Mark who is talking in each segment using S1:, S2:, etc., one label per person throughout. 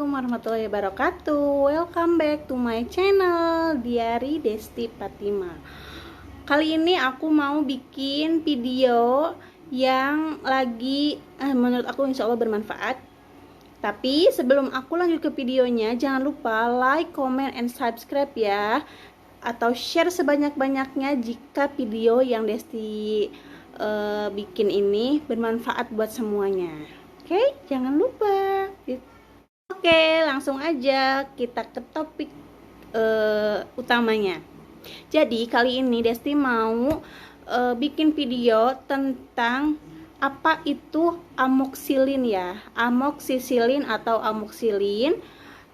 S1: Assalamualaikum warahmatullahi wabarakatuh. Welcome back to my channel Diari Desti Fatima. Kali ini aku mau bikin video yang lagi menurut aku insya Allah bermanfaat. Tapi sebelum aku lanjut ke videonya, jangan lupa like, comment, and subscribe ya. Atau share sebanyak-banyaknya jika video yang Desti bikin ini bermanfaat buat semuanya. Oke, jangan lupa. Oke, langsung aja kita ke topik utamanya. Jadi kali ini Desti mau bikin video tentang apa itu amoxicillin ya, amoxicillin atau amoxicillin.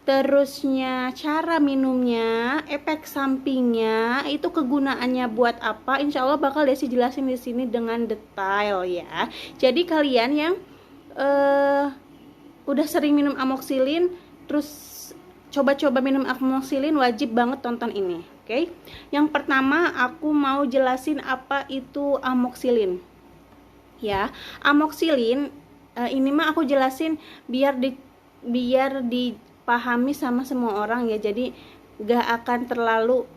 S1: Terusnya cara minumnya, efek sampingnya, itu kegunaannya buat apa? Insya Allah bakal Desi jelasin di sini dengan detail ya. Jadi kalian yang udah sering minum amoxicillin, terus coba-coba minum amoxicillin, wajib banget tonton ini. Oke? Yang pertama aku mau jelasin apa itu amoxicillin. Ya, amoxicillin ini mah aku jelasin biar dipahami sama semua orang ya. Jadi gak akan terlalu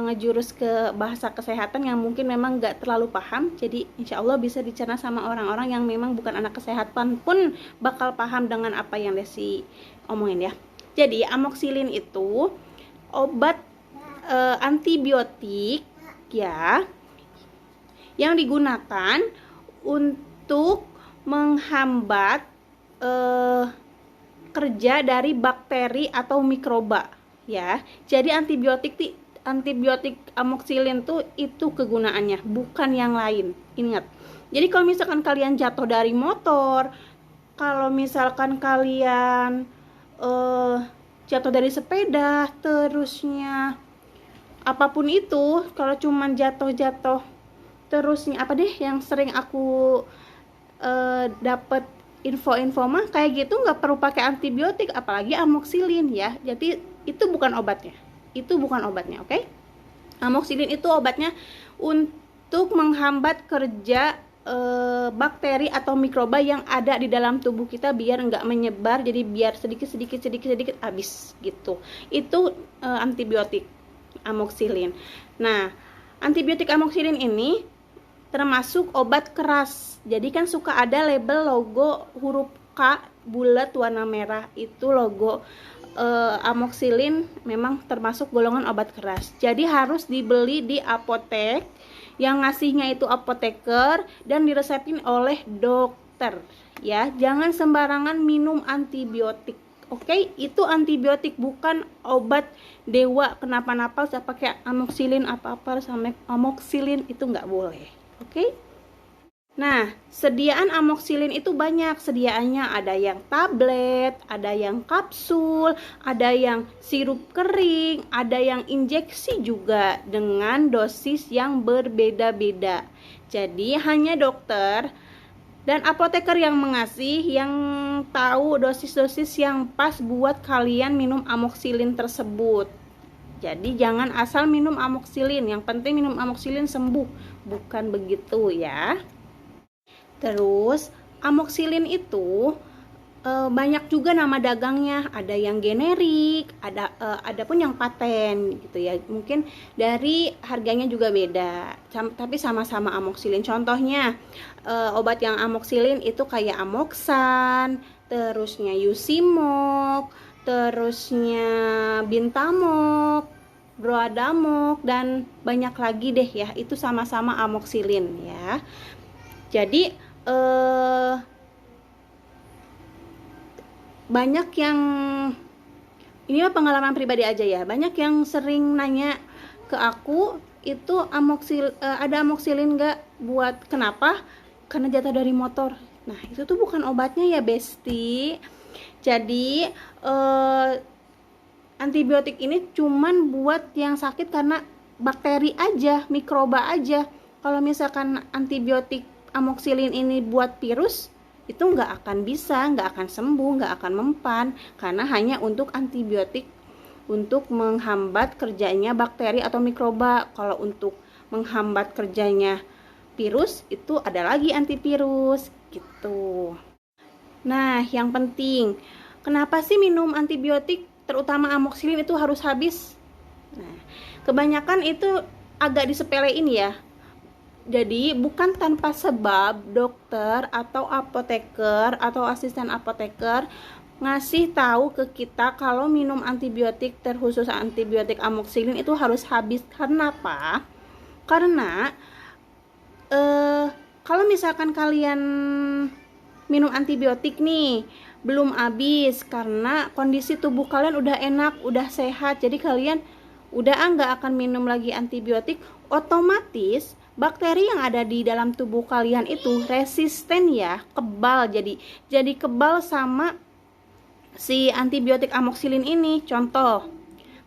S1: ngejurus ke bahasa kesehatan yang mungkin memang gak terlalu paham. Jadi insya Allah bisa dicerna sama orang-orang yang memang bukan anak kesehatan pun bakal paham dengan apa yang Desi omongin ya. Jadi amoxicillin itu obat antibiotik ya, yang digunakan untuk menghambat kerja dari bakteri atau mikroba ya. Jadi antibiotik amoxicillin tuh itu kegunaannya, bukan yang lain. Ingat. Jadi kalau misalkan kalian jatuh dari motor, kalau misalkan kalian jatuh dari sepeda, terusnya apapun itu, kalau cuman jatuh-jatuh terusnya apa deh yang sering aku dapat info-info mah kayak gitu nggak perlu pakai antibiotik, apalagi amoxicillin ya. Jadi itu bukan obatnya. Itu bukan obatnya, oke? Amoxicillin itu obatnya untuk menghambat kerja bakteri atau mikroba yang ada di dalam tubuh kita biar nggak menyebar, jadi biar sedikit habis gitu. Itu antibiotik amoxicillin. Nah, antibiotik amoxicillin ini termasuk obat keras. Jadi kan suka ada label logo huruf K bulat warna merah, itu logo amoxicillin memang termasuk golongan obat keras. Jadi harus dibeli di apotek, yang ngasihnya itu apoteker dan diresepin oleh dokter ya. Jangan sembarangan minum antibiotik. Oke, itu antibiotik bukan obat dewa kenapa-napa saya pakai amoxicillin apa-apa sama amoxicillin, itu nggak boleh. Oke? Nah, sediaan amoxicillin itu banyak. Sediaannya ada yang tablet, ada yang kapsul, ada yang sirup kering, ada yang injeksi juga dengan dosis yang berbeda-beda. Jadi hanya dokter dan apoteker yang mengasih, yang tahu dosis-dosis yang pas buat kalian minum amoxicillin tersebut. Jadi jangan asal minum amoxicillin, yang penting minum amoxicillin sembuh, bukan begitu ya. Terus amoxicillin itu banyak juga nama dagangnya, ada yang generik, ada pun yang paten gitu ya. Mungkin dari harganya juga beda, tapi sama-sama amoxicillin. Contohnya obat yang amoxicillin itu kayak Amoxan, terusnya Yusimok, terusnya Bintamok, Broadamok, dan banyak lagi deh ya. Itu sama-sama amoxicillin ya. Jadi banyak yang, ini mah pengalaman pribadi aja ya, banyak yang sering nanya ke aku, itu ada amoxicillin nggak buat kenapa? Karena jatuh dari motor. Nah itu tuh bukan obatnya ya Besti. Jadi antibiotik ini cuman buat yang sakit karena bakteri aja, mikroba aja. Kalau misalkan antibiotik amoxicillin ini buat virus, itu nggak akan bisa, nggak akan sembuh, nggak akan mempan, karena hanya untuk antibiotik untuk menghambat kerjanya bakteri atau mikroba. Kalau untuk menghambat kerjanya virus, itu ada lagi antivirus gitu. Nah, yang penting Kenapa sih minum antibiotik terutama amoxicillin itu harus habis? Nah, kebanyakan itu agak disepelein ya. Jadi bukan tanpa sebab dokter atau apoteker atau asisten apoteker ngasih tahu ke kita kalau minum antibiotik, terkhusus antibiotik amoxicillin itu harus habis. Karena apa? Karena kalau misalkan kalian minum antibiotik nih belum habis karena kondisi tubuh kalian udah enak, udah sehat, jadi kalian udah nggak akan minum lagi antibiotik, otomatis bakteri yang ada di dalam tubuh kalian itu resisten ya, kebal, jadi kebal sama si antibiotik amoxicillin ini. Contoh,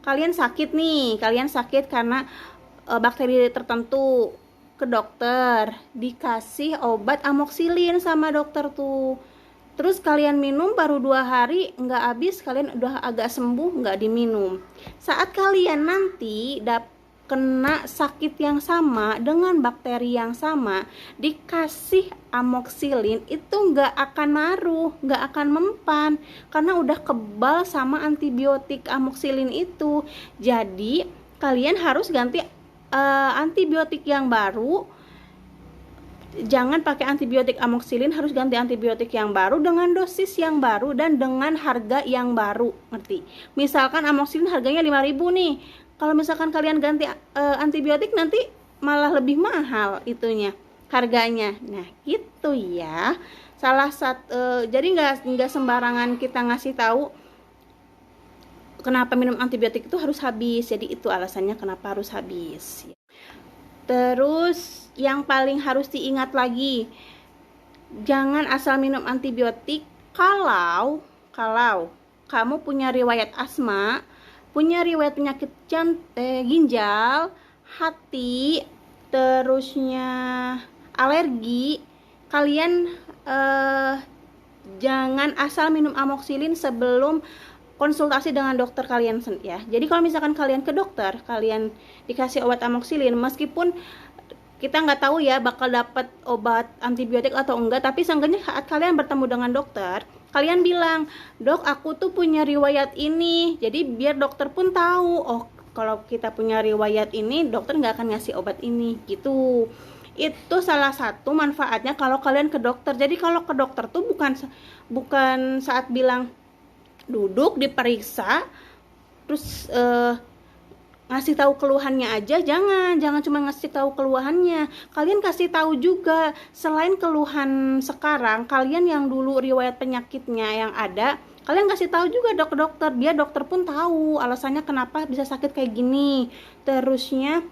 S1: kalian sakit karena bakteri tertentu, ke dokter, dikasih obat amoxicillin sama dokter tuh. Terus kalian minum baru 2 hari nggak habis, kalian udah agak sembuh, nggak diminum. Saat kalian nanti kena sakit yang sama dengan bakteri yang sama, dikasih amoxicillin itu nggak akan maruh, nggak akan mempan, karena udah kebal sama antibiotik amoxicillin itu. Jadi kalian harus ganti antibiotik yang baru. Jangan pakai antibiotik amoxicillin, harus ganti antibiotik yang baru dengan dosis yang baru dan dengan harga yang baru, ngerti? Misalkan amoxicillin harganya 5.000 nih, kalau misalkan kalian ganti antibiotik nanti malah lebih mahal itunya harganya. Nah gitu ya, jadi nggak sembarangan kita ngasih tahu kenapa minum antibiotik itu harus habis. Jadi itu alasannya kenapa harus habis. Terus yang paling harus diingat lagi, jangan asal minum antibiotik kalau kamu punya riwayat asma, punya riwayat penyakit ginjal, hati, terusnya alergi. Kalian jangan asal minum amoxicillin sebelum konsultasi dengan dokter kalian ya. Jadi kalau misalkan kalian ke dokter, kalian dikasih obat amoxicillin, meskipun kita nggak tahu ya bakal dapat obat antibiotik atau enggak, tapi seenggaknya saat kalian bertemu dengan dokter, kalian bilang, "Dok, aku tuh punya riwayat ini." Jadi biar dokter pun tahu, oh kalau kita punya riwayat ini, dokter nggak akan ngasih obat ini gitu. Itu salah satu manfaatnya kalau kalian ke dokter. Jadi kalau ke dokter tuh bukan saat bilang duduk diperiksa terus ngasih tahu keluhannya aja. Jangan cuma ngasih tahu keluhannya, kalian kasih tahu juga selain keluhan sekarang, kalian yang dulu riwayat penyakitnya yang ada, kalian kasih tahu juga ke dokter, biar dokter pun tahu alasannya kenapa bisa sakit kayak gini, terusnya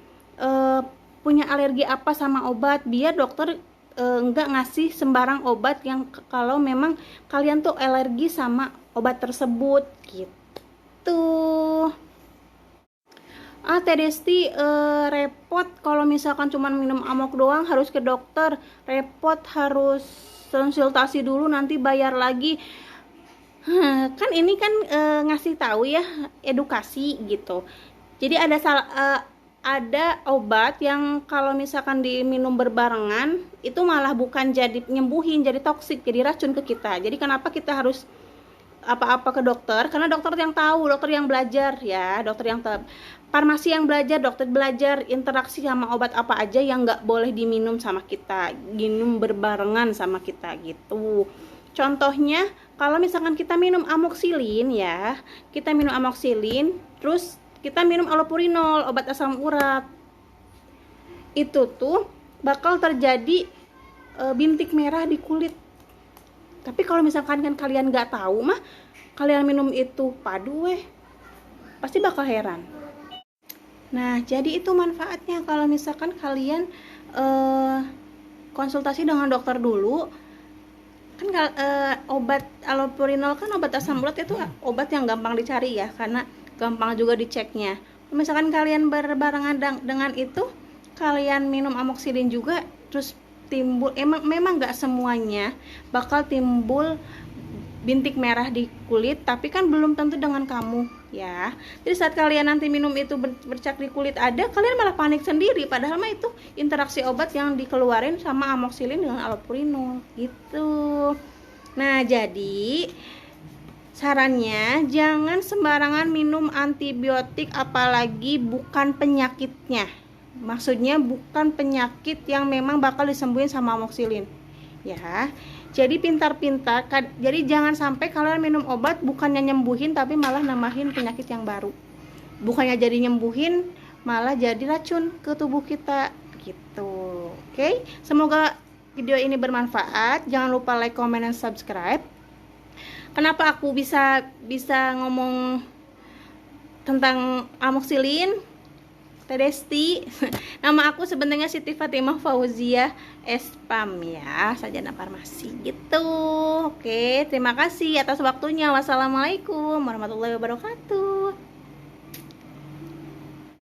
S1: punya alergi apa sama obat, biar dokter enggak ngasih sembarang obat yang kalau memang kalian tuh alergi sama obat tersebut gitu. Teh Desti repot kalau misalkan cuma minum amok doang, harus ke dokter, repot, harus konsultasi dulu, nanti bayar lagi. Kan ini kan ngasih tahu ya, edukasi gitu. Jadi ada obat yang kalau misalkan diminum berbarengan itu malah bukan jadi nyembuhin, jadi toksik, jadi racun ke kita. Jadi kenapa kita harus apa-apa ke dokter? Karena dokter yang tahu, dokter yang belajar ya, farmasi yang belajar, dokter belajar interaksi sama obat apa aja yang nggak boleh diminum sama kita, minum berbarengan sama kita gitu. Contohnya kalau misalkan kita minum amoxicillin ya, kita minum amoxicillin terus kita minum allopurinol, obat asam urat, itu tuh bakal terjadi bintik merah di kulit. Tapi kalau misalkan kan kalian nggak tahu mah, kalian minum itu padu pasti bakal heran. Nah jadi itu manfaatnya kalau misalkan kalian konsultasi dengan dokter dulu. Kan obat allopurinol kan obat asam urat itu obat yang gampang dicari ya, karena gampang juga diceknya. Misalkan kalian berbarengan dengan itu, kalian minum amoxicillin juga, terus timbul, memang nggak semuanya bakal timbul bintik merah di kulit, tapi kan belum tentu dengan kamu ya. Jadi saat kalian nanti minum itu bercak di kulit ada, kalian malah panik sendiri, padahal mah itu interaksi obat yang dikeluarin sama amoxicillin dengan allopurinol gitu. Nah jadi sarannya jangan sembarangan minum antibiotik apalagi bukan penyakitnya. Maksudnya bukan penyakit yang memang bakal disembuhin sama amoxicillin. Ya. Jadi pintar-pintar, jadi jangan sampai kalian minum obat bukannya nyembuhin tapi malah nambahin penyakit yang baru. Bukannya jadi nyembuhin malah jadi racun ke tubuh kita gitu. Oke, semoga video ini bermanfaat. Jangan lupa like, comment, dan subscribe. Kenapa aku bisa ngomong tentang amoxicillin, Teh Desti? Nama aku sebenarnya Siti Fatimah Fauzia Espam ya, sarjana farmasi gitu. Oke, terima kasih atas waktunya. Wassalamualaikum warahmatullahi wabarakatuh.